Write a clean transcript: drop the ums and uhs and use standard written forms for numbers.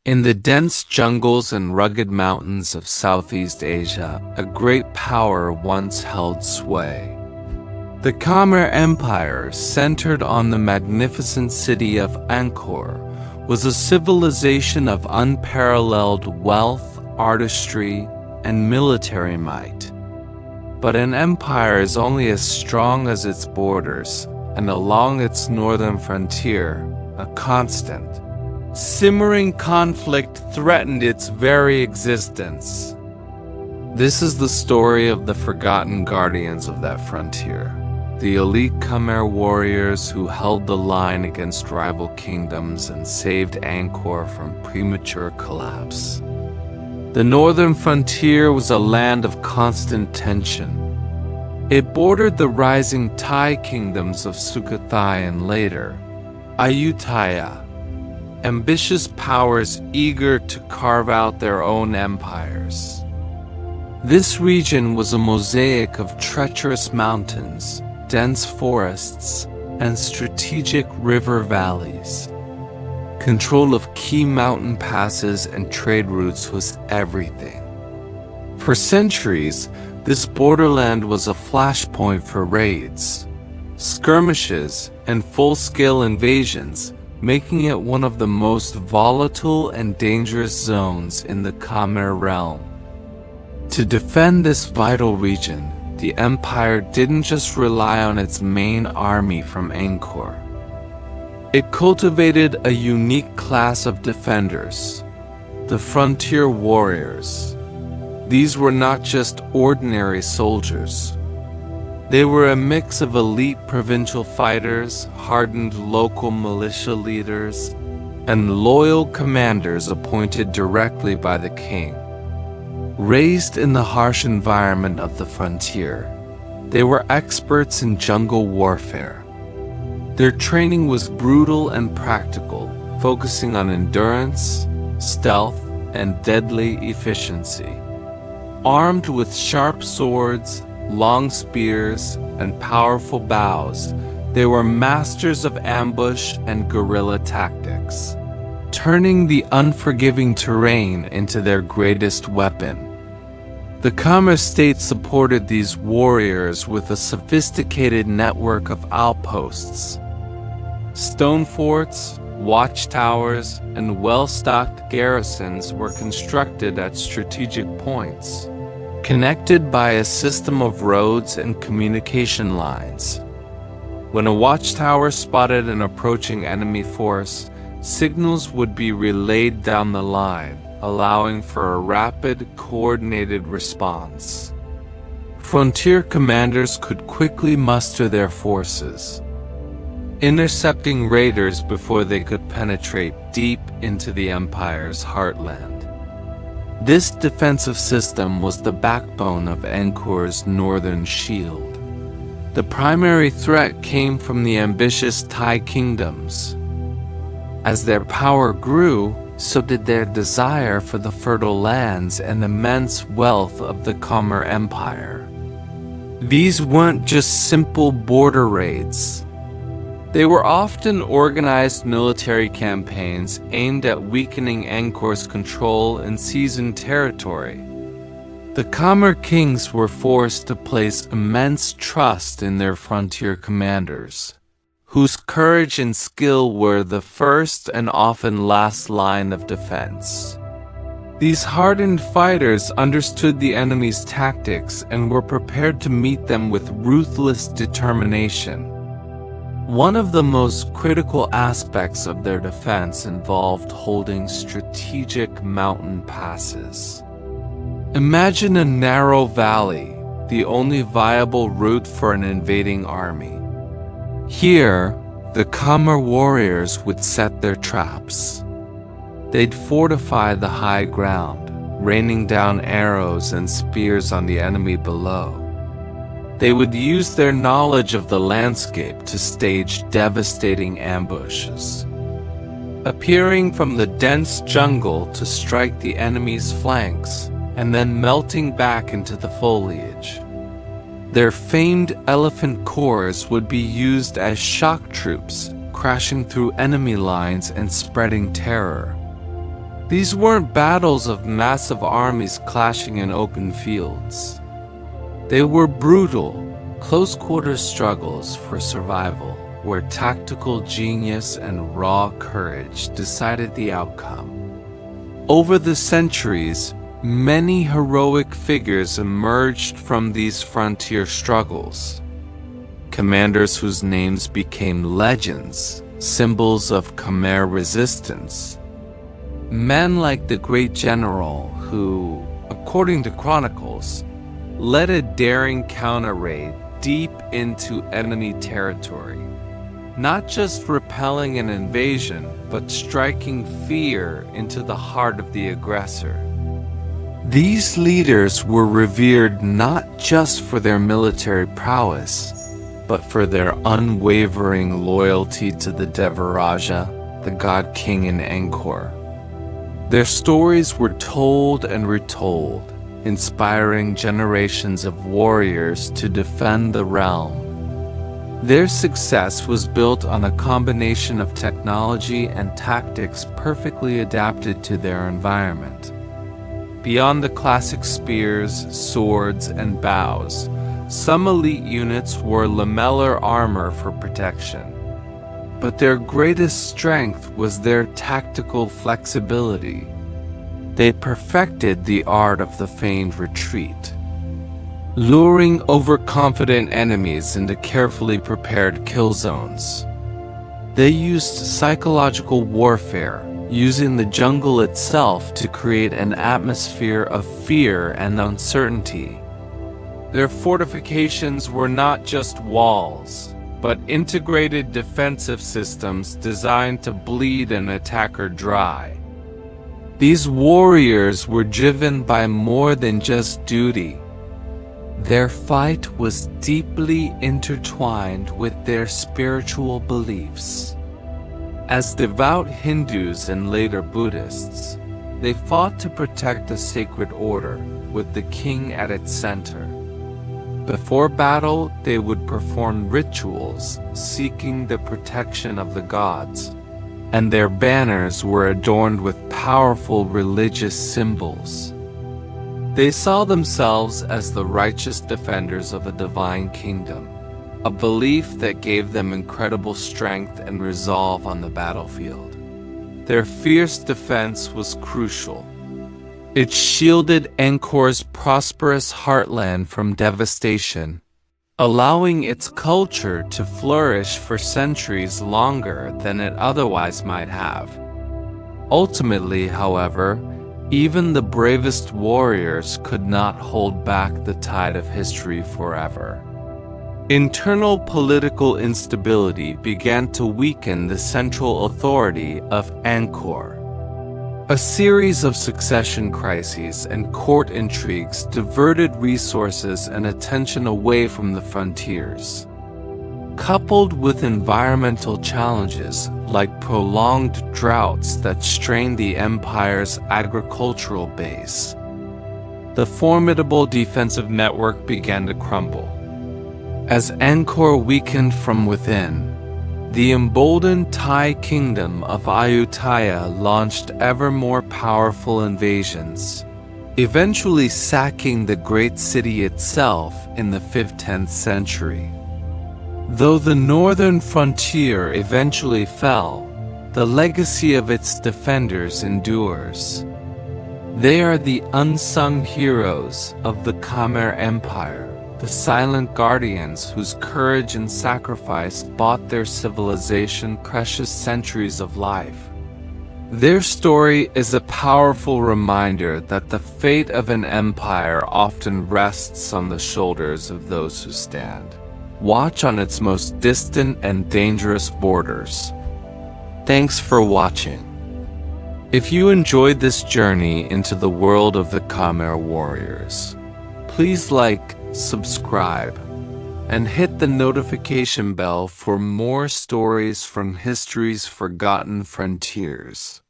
In the dense jungles and rugged mountains of Southeast Asia, a great power once held sway. The Khmer Empire, centered on the magnificent city of Angkor, was a civilization of unparalleled wealth, artistry, and military might. But an empire is only as strong as its borders, and along its northern frontier, a constant, simmering conflict threatened its very existence. This is the story of the forgotten guardians of that frontier, the elite Khmer warriors who held the line against rival kingdoms and saved Angkor from premature collapse. The northern frontier was a land of constant tension. It bordered the rising Thai kingdoms of Sukhothai and later, Ayutthaya, ambitious powers eager to carve out their own empires. This region was a mosaic of treacherous mountains, dense forests, and strategic river valleys. Control of key mountain passes and trade routes was everything. For centuries, this borderland was a flashpoint for raids, skirmishes, and full-scale invasions, making it one of the most volatile and dangerous zones in the Khmer realm. To defend this vital region, the empire didn't just rely on its main army from Angkor. It cultivated a unique class of defenders, the frontier warriors. These were not just ordinary soldiers. They were a mix of elite provincial fighters, hardened local militia leaders, and loyal commanders appointed directly by the king. Raised in the harsh environment of the frontier, they were experts in jungle warfare. Their training was brutal and practical, focusing on endurance, stealth, and deadly efficiency. Armed with sharp swords, long spears, and powerful bows, they were masters of ambush and guerrilla tactics, turning the unforgiving terrain into their greatest weapon. The Khmer state supported these warriors with a sophisticated network of outposts. Stone forts, watchtowers, and well-stocked garrisons were constructed at strategic points, connected by a system of roads and communication lines. When a watchtower spotted an approaching enemy force, signals would be relayed down the line, allowing for a rapid, coordinated response. Frontier commanders could quickly muster their forces, intercepting raiders before they could penetrate deep into the empire's heartland. This defensive system was the backbone of Angkor's northern shield. The primary threat came from the ambitious Thai kingdoms. As their power grew, so did their desire for the fertile lands and immense wealth of the Khmer Empire. These weren't just simple border raids. They were often organized military campaigns aimed at weakening Angkor's control and seizing territory. The Khmer kings were forced to place immense trust in their frontier commanders, whose courage and skill were the first and often last line of defense. These hardened fighters understood the enemy's tactics and were prepared to meet them with ruthless determination. One of the most critical aspects of their defense involved holding strategic mountain passes. Imagine a narrow valley, the only viable route for an invading army. Here, the Khmer warriors would set their traps. They'd fortify the high ground, raining down arrows and spears on the enemy below. They would use their knowledge of the landscape to stage devastating ambushes, appearing from the dense jungle to strike the enemy's flanks, and then melting back into the foliage. Their famed elephant corps would be used as shock troops, crashing through enemy lines and spreading terror. These weren't battles of massive armies clashing in open fields. They were brutal, close-quarter struggles for survival, where tactical genius and raw courage decided the outcome. Over the centuries, many heroic figures emerged from these frontier struggles. Commanders whose names became legends, symbols of Khmer resistance. Men like the great general who, according to chronicles, led a daring counter-raid deep into enemy territory, not just repelling an invasion, but striking fear into the heart of the aggressor. These leaders were revered not just for their military prowess, but for their unwavering loyalty to the Devaraja, the god king in Angkor. Their stories were told and retold, inspiring generations of warriors to defend the realm. Their success was built on a combination of technology and tactics perfectly adapted to their environment. Beyond the classic spears, swords, and bows, some elite units wore lamellar armor for protection. But their greatest strength was their tactical flexibility. They perfected the art of the feigned retreat, luring overconfident enemies into carefully prepared kill zones. They used psychological warfare, using the jungle itself to create an atmosphere of fear and uncertainty. Their fortifications were not just walls, but integrated defensive systems designed to bleed an attacker dry. These warriors were driven by more than just duty. Their fight was deeply intertwined with their spiritual beliefs. As devout Hindus and later Buddhists, they fought to protect the sacred order, with the king at its center. Before battle, they would perform rituals seeking the protection of the gods, and their banners were adorned with powerful religious symbols. They saw themselves as the righteous defenders of a divine kingdom, a belief that gave them incredible strength and resolve on the battlefield. Their fierce defense was crucial. It shielded Angkor's prosperous heartland from devastation, allowing its culture to flourish for centuries longer than it otherwise might have. Ultimately, however, even the bravest warriors could not hold back the tide of history forever. Internal political instability began to weaken the central authority of Angkor. A series of succession crises and court intrigues diverted resources and attention away from the frontiers. Coupled with environmental challenges like prolonged droughts that strained the empire's agricultural base, the formidable defensive network began to crumble. As Angkor weakened from within, the emboldened Thai kingdom of Ayutthaya launched ever more powerful invasions, eventually sacking the great city itself in the 5th–10th century. Though the northern frontier eventually fell, the legacy of its defenders endures. They are the unsung heroes of the Khmer Empire, the silent guardians whose courage and sacrifice bought their civilization precious centuries of life. Their story is a powerful reminder that the fate of an empire often rests on the shoulders of those who stand watch on its most distant and dangerous borders. Thanks for watching. If you enjoyed this journey into the world of the Khmer warriors, please like, subscribe, and hit the notification bell for more stories from history's forgotten frontiers.